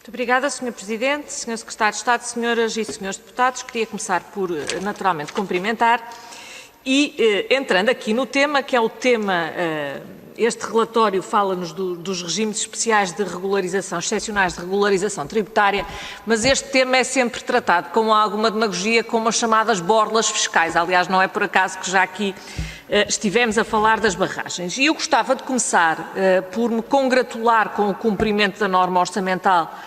Muito obrigada, Sr. Presidente, Sr. Secretário de Estado, Senhoras e Senhores Deputados. Queria começar por, naturalmente, cumprimentar e, entrando aqui no tema, que é o tema, este relatório fala-nos dos regimes especiais de regularização, excepcionais de regularização tributária, mas este tema é sempre tratado com alguma demagogia, como as chamadas borlas fiscais. Aliás, não é por acaso que já aqui estivemos a falar das barragens. E eu gostava de começar por me congratular com o cumprimento da norma orçamental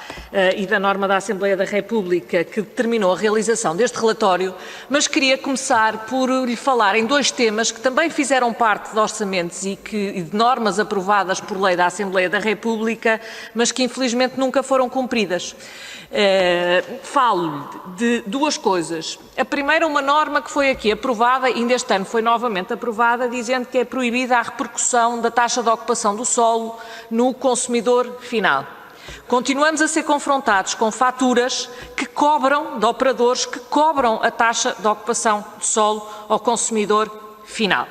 e da norma da Assembleia da República que determinou a realização deste relatório, mas queria começar por lhe falar em dois temas que também fizeram parte de orçamentos e de normas aprovadas por lei da Assembleia da República, mas que infelizmente nunca foram cumpridas. Falo-lhe de duas coisas. A primeira, uma norma que foi aqui aprovada, ainda este ano foi novamente aprovada, dizendo que é proibida a repercussão da taxa de ocupação do solo no consumidor final. Continuamos a ser confrontados com faturas que cobram, de operadores que cobram a taxa de ocupação do solo ao consumidor final.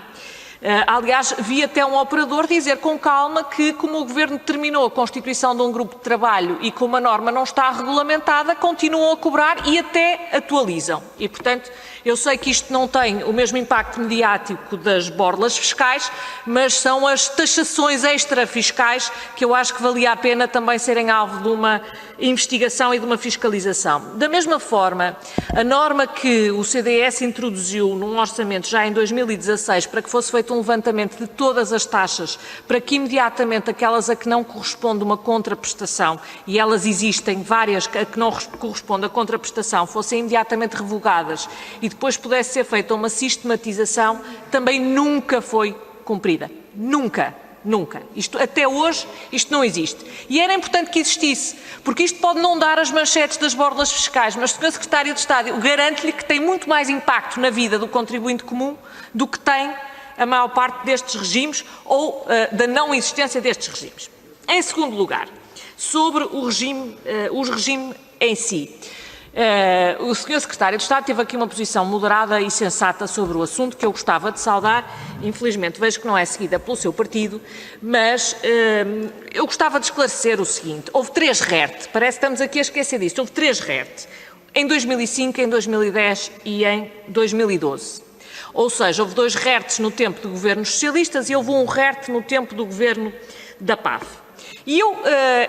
Aliás, vi até um operador dizer com calma que, como o Governo determinou a constituição de um grupo de trabalho e como a norma não está regulamentada, continuam a cobrar e até atualizam. E, portanto, eu sei que isto não tem o mesmo impacto mediático das borlas fiscais, mas são as taxações extrafiscais que eu acho que valia a pena também serem alvo de uma investigação e de uma fiscalização. Da mesma forma, a norma que o CDS introduziu num orçamento já em 2016 para que fosse feito um levantamento de todas as taxas, para que imediatamente aquelas a que não corresponde uma contraprestação, e elas existem várias a que não corresponde a contraprestação, fossem imediatamente revogadas e depois pudesse ser feita uma sistematização, também nunca foi cumprida. Nunca. Nunca. Até hoje, isto não existe. E era importante que existisse, porque isto pode não dar as manchetes das borlas fiscais, mas, Sr. Secretário de Estado, eu garanto-lhe que tem muito mais impacto na vida do contribuinte comum do que tem a maior parte destes regimes ou da não existência destes regimes. Em segundo lugar, sobre os regimes em si. O Sr. Secretário de Estado teve aqui uma posição moderada e sensata sobre o assunto que eu gostava de saudar. Infelizmente vejo que não é seguida pelo seu partido, mas eu gostava de esclarecer o seguinte. Houve 3 RERT, parece que estamos aqui a esquecer disto, houve 3 RERT, em 2005, em 2010 e em 2012. Ou seja, houve 2 RERTs no tempo de governos socialistas e houve um RERT no tempo do governo da PAF. E eu,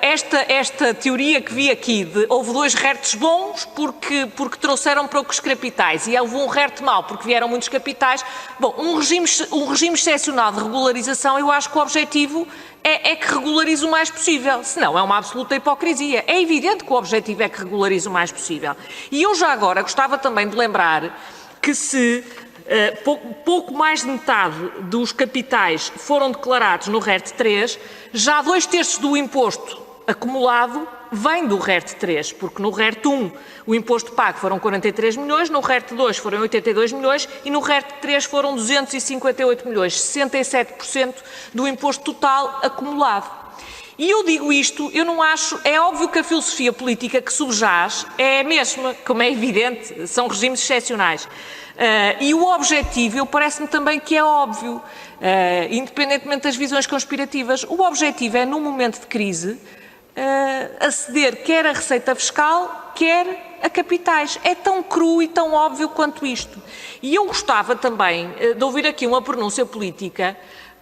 esta teoria que vi aqui de houve 2 RERTs bons porque trouxeram poucos capitais e houve um RERT mau porque vieram muitos capitais, bom, um regime excepcional de regularização, eu acho que o objetivo é que regularize o mais possível, senão é uma absoluta hipocrisia. É evidente que o objetivo é que regularize o mais possível. E eu já agora gostava também de lembrar que se pouco mais de metade dos capitais foram declarados no RERT 3, já 2/3 do imposto acumulado vem do RERT 3, porque no RERT 1 o imposto pago foram 43 milhões, no RERT 2 foram 82 milhões e no RERT 3 foram 258 milhões, 67% do imposto total acumulado. E eu digo isto, eu não acho, é óbvio que a filosofia política que subjaz é a mesma, como é evidente, são regimes excepcionais. E o objetivo, parece-me também que é óbvio, independentemente das visões conspirativas, o objetivo é, num momento de crise, aceder quer a receita fiscal, quer a capitais. É tão cru e tão óbvio quanto isto. E eu gostava também de ouvir aqui uma pronúncia política,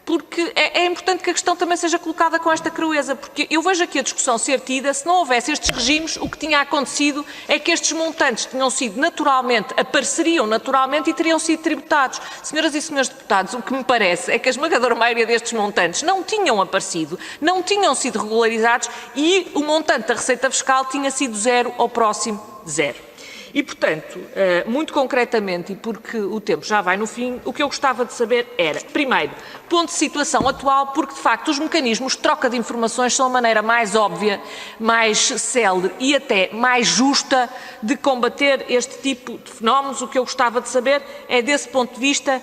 porque é importante que a questão também seja colocada com esta crueza, porque eu vejo aqui a discussão ser tida, se não houvesse estes regimes, o que tinha acontecido é que estes montantes tinham sido naturalmente, apareceriam naturalmente e teriam sido tributados. Senhoras e senhores deputados, o que me parece é que a esmagadora maioria destes montantes não tinham aparecido, não tinham sido regularizados e o montante da receita fiscal tinha sido 0 ou próximo de 0. E, portanto, muito concretamente, e porque o tempo já vai no fim, o que eu gostava de saber era, primeiro, ponto de situação atual, porque, de facto, os mecanismos de troca de informações são a maneira mais óbvia, mais célere e até mais justa de combater este tipo de fenómenos. O que eu gostava de saber é, desse ponto de vista,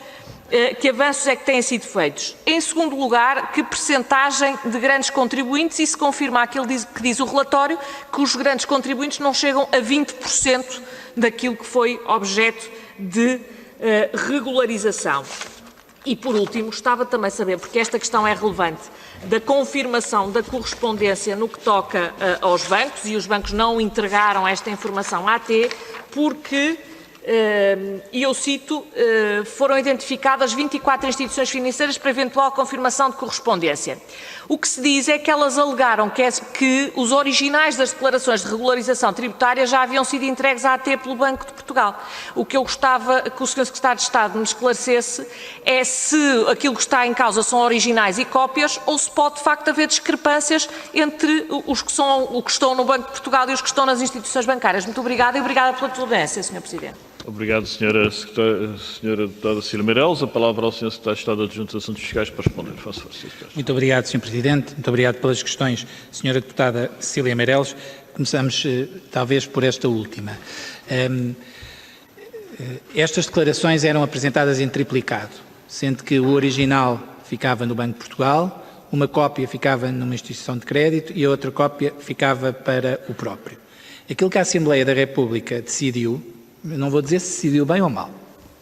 que avanços é que têm sido feitos. Em segundo lugar, que percentagem de grandes contribuintes, e se confirma aquilo que diz o relatório, que os grandes contribuintes não chegam a 20% daquilo que foi objeto de regularização. E, por último, gostava também de saber, porque esta questão é relevante, da confirmação da correspondência no que toca aos bancos, e os bancos não entregaram esta informação à AT, porque, e eu cito, foram identificadas 24 instituições financeiras para eventual confirmação de correspondência. O que se diz é que elas alegaram que os originais das declarações de regularização tributária já haviam sido entregues à AT pelo Banco de Portugal. O que eu gostava que o Sr. Secretário de Estado me esclarecesse é se aquilo que está em causa são originais e cópias ou se pode de facto haver discrepâncias entre os que estão no Banco de Portugal e os que estão nas instituições bancárias. Muito obrigada e obrigada pela tolerância, Sr. Presidente. Obrigado, Sra. Deputada Cecília Meireles. A palavra ao Sr. Secretário de Estado Adjunto dos Assuntos Fiscais para responder. Faça favor, Sr. Secretário. Muito obrigado, Sr. Presidente. Muito obrigado pelas questões, Sra. Deputada Cecília Meireles. Começamos, talvez, por esta última. Estas declarações eram apresentadas em triplicado, sendo que o original ficava no Banco de Portugal, uma cópia ficava numa instituição de crédito e a outra cópia ficava para o próprio. Aquilo que a Assembleia da República decidiu, não vou dizer se decidiu bem ou mal,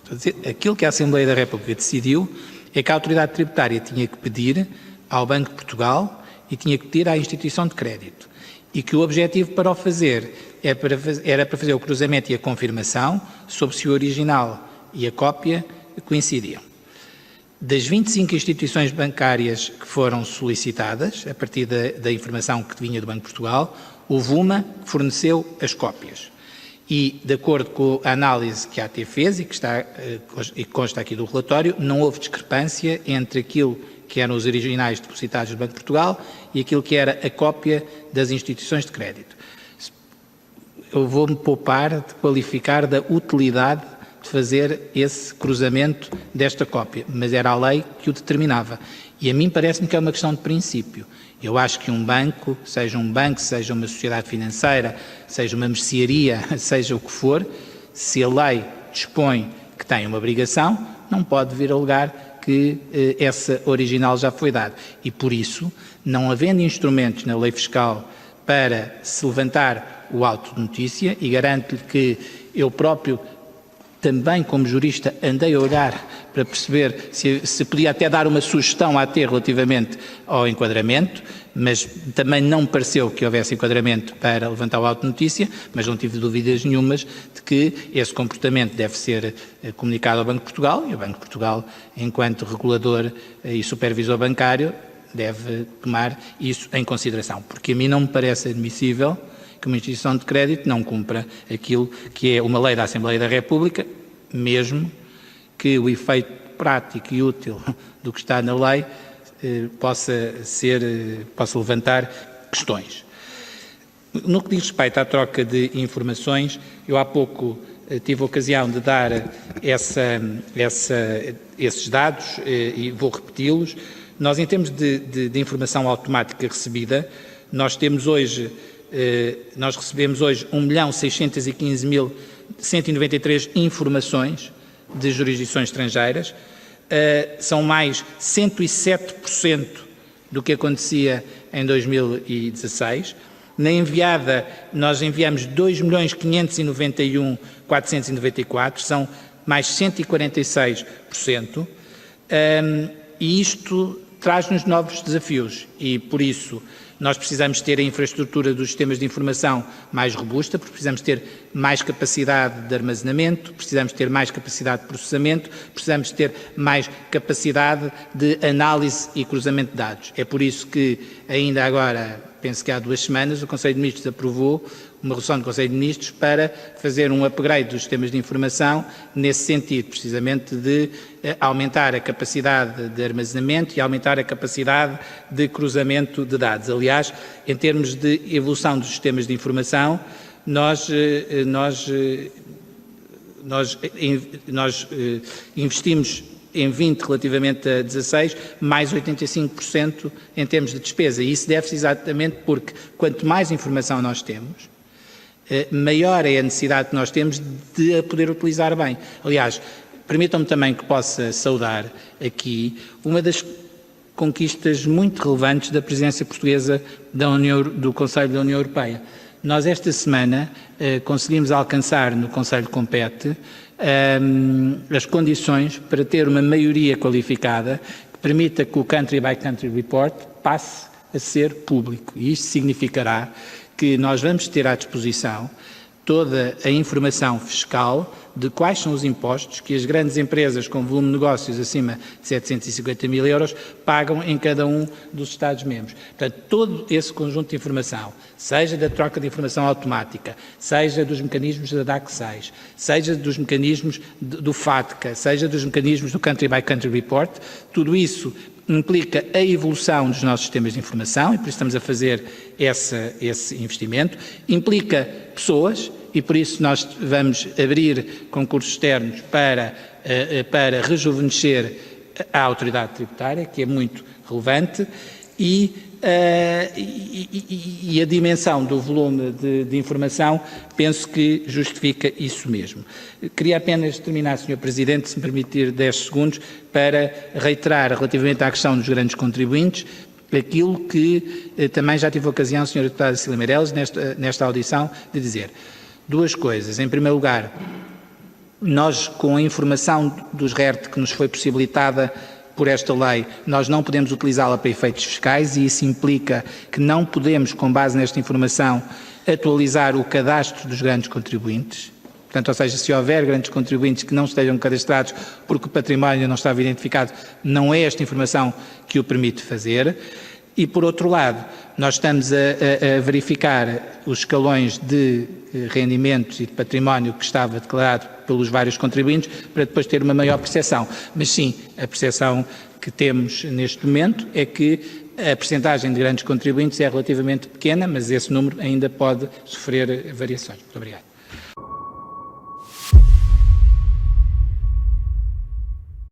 vou dizer, aquilo que a Assembleia da República decidiu é que a autoridade tributária tinha que pedir ao Banco de Portugal e tinha que pedir à instituição de crédito e que o objetivo para o fazer era para fazer o cruzamento e a confirmação sobre se o original e a cópia coincidiam. Das 25 instituições bancárias que foram solicitadas, a partir da informação que vinha do Banco de Portugal, houve uma que forneceu as cópias. E, de acordo com a análise que a AT fez e que consta aqui do relatório, não houve discrepância entre aquilo que eram os originais depositados do Banco de Portugal e aquilo que era a cópia das instituições de crédito. Eu vou-me poupar de qualificar da utilidade de fazer esse cruzamento desta cópia, mas era a lei que o determinava. E a mim parece-me que é uma questão de princípio. Eu acho que um banco, seja uma sociedade financeira, seja uma mercearia, seja o que for, se a lei dispõe que tem uma obrigação, não pode vir a alegar que essa original já foi dada. E por isso, não havendo instrumentos na lei fiscal para se levantar o auto de notícia, e garanto-lhe que eu próprio também, como jurista, andei a olhar para perceber se podia até dar uma sugestão a ter relativamente ao enquadramento, mas também não me pareceu que houvesse enquadramento para levantar o auto de notícia, mas não tive dúvidas nenhumas de que esse comportamento deve ser comunicado ao Banco de Portugal, e o Banco de Portugal, enquanto regulador e supervisor bancário, deve tomar isso em consideração, porque a mim não me parece admissível que uma instituição de crédito não cumpra aquilo que é uma lei da Assembleia da República, mesmo que o efeito prático e útil do que está na lei possa levantar questões. No que diz respeito à troca de informações, eu há pouco tive a ocasião de dar esses dados e vou repeti-los. Nós, em termos de informação automática recebida, nós recebemos hoje 1.615.193 informações de jurisdições estrangeiras, são mais 107% do que acontecia em 2016. Na enviada, nós enviamos 2.591.494, são mais 146%, e isto traz-nos novos desafios e, por isso, nós precisamos ter a infraestrutura dos sistemas de informação mais robusta, porque precisamos ter mais capacidade de armazenamento, precisamos ter mais capacidade de processamento, precisamos ter mais capacidade de análise e cruzamento de dados. É por isso que, ainda agora, penso que há 2 semanas, o Conselho de Ministros aprovou uma resolução do Conselho de Ministros para fazer um upgrade dos sistemas de informação nesse sentido, precisamente de aumentar a capacidade de armazenamento e aumentar a capacidade de cruzamento de dados. Aliás, em termos de evolução dos sistemas de informação, nós investimos em 20 relativamente a 16, mais 85% em termos de despesa. E isso deve-se exatamente porque quanto mais informação nós temos, maior é a necessidade que nós temos de a poder utilizar bem. Aliás, permitam-me também que possa saudar aqui uma das conquistas muito relevantes da presidência portuguesa do Conselho da União Europeia. Nós esta semana conseguimos alcançar no Conselho Compete as condições para ter uma maioria qualificada que permita que o Country by Country Report passe a ser público. E isto significará que nós vamos ter à disposição toda a informação fiscal de quais são os impostos que as grandes empresas com volume de negócios acima de 750 mil euros pagam em cada um dos Estados-membros. Portanto, todo esse conjunto de informação, seja da troca de informação automática, seja dos mecanismos da DAC6, seja dos mecanismos do FATCA, seja dos mecanismos do Country by Country Report, tudo isso implica a evolução dos nossos sistemas de informação e por isso estamos a fazer esse investimento, implica pessoas e por isso nós vamos abrir concursos externos para rejuvenescer a autoridade tributária, que é muito relevante, e a dimensão do volume de informação penso que justifica isso mesmo. Queria apenas terminar, Sr. Presidente, se me permitir 10 segundos, para reiterar relativamente à questão dos grandes contribuintes, aquilo que também já tive a ocasião, Sra. Deputada Cecília Meireles, nesta audição, de dizer. Duas coisas. Em primeiro lugar, nós, com a informação dos RERT que nos foi possibilitada por esta lei, nós não podemos utilizá-la para efeitos fiscais e isso implica que não podemos, com base nesta informação, atualizar o cadastro dos grandes contribuintes. Portanto, ou seja, se houver grandes contribuintes que não estejam cadastrados porque o património não estava identificado, não é esta informação que o permite fazer. E, por outro lado, nós estamos a verificar os escalões de rendimentos e de património que estava declarado pelos vários contribuintes para depois ter uma maior percepção. Mas sim, a percepção que temos neste momento é que a percentagem de grandes contribuintes é relativamente pequena, mas esse número ainda pode sofrer variações. Muito obrigado.